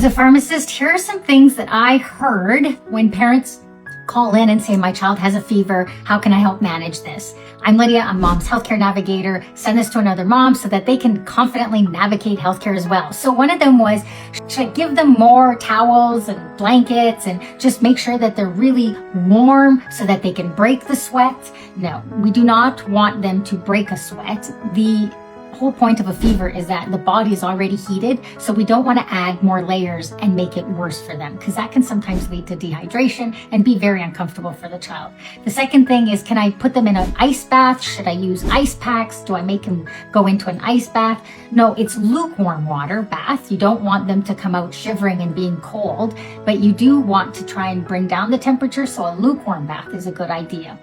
As a pharmacist, here are some things that I heard when parents call in and say, my child has a fever, how can I help manage this? I'm Lydia, I'm Mom's Healthcare Navigator. Send this to another mom so that they can confidently navigate healthcare as well. So one of them was, should I give them more towels and blankets and just make sure that they're really warm so that they can break the sweat? No, we do not want them to break a sweat. The whole point of a fever is that the body is already heated, so we don't want to add more layers and make it worse for them, because that can sometimes lead to dehydration and be very uncomfortable for the child. The second thing is, can I put them in an ice bath? Should I use ice packs? Do I make them go into an ice bath? No, it's lukewarm water bath. You don't want them to come out shivering and being cold, but you do want to try and bring down the temperature, so a lukewarm bath is a good idea.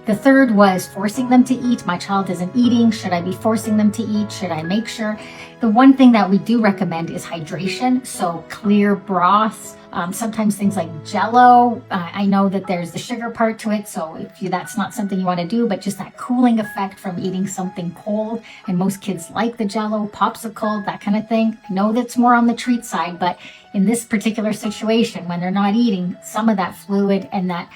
The third was forcing them to eat. My child isn't eating. Should I be forcing them to eat? Should I make sure? The one thing that we do recommend is hydration. So clear broths, sometimes things like Jello. I know that there's the sugar part to it, so that's not something you want to do, but just that cooling effect from eating something cold. And most kids like the Jello, popsicle, that kind of thing. I know that's more on the treat side, but in this particular situation, when they're not eating, some of that fluid and that,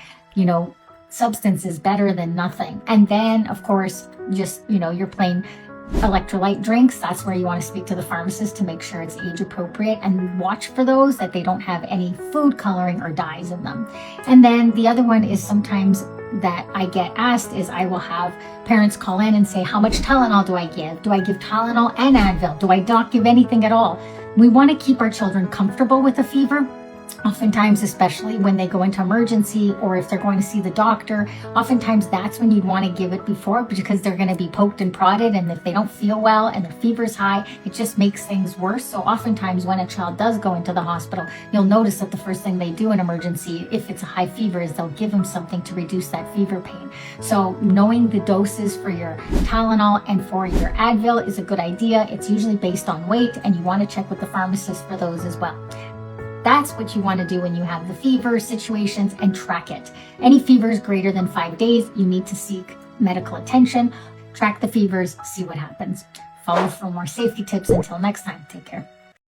substance is better than nothing. And then, of course, just, your plain electrolyte drinks. That's where you want to speak to the pharmacist to make sure it's age appropriate and watch for those, that they don't have any food coloring or dyes in them. And then the other one is sometimes that I get asked is, I will have parents call in and say, how much Tylenol do I give? Do I give Tylenol and Advil? Do I not give anything at all? We want to keep our children comfortable with a fever. Oftentimes, especially when they go into emergency or if they're going to see the doctor, oftentimes that's when you'd want to give it before, because they're going to be poked and prodded, and if they don't feel well and their fever's high, it just makes things worse. So oftentimes when a child does go into the hospital, you'll notice that the first thing they do in emergency, if it's a high fever, is they'll give them something to reduce that fever pain. So knowing the doses for your Tylenol and for your Advil is a good idea. It's usually based on weight, and you want to check with the pharmacist for those as well. That's what you want to do when you have the fever situations, and track it. Any fevers greater than 5 days, you need to seek medical attention. Track the fevers, see what happens. Follow for more safety tips. Until next time, take care.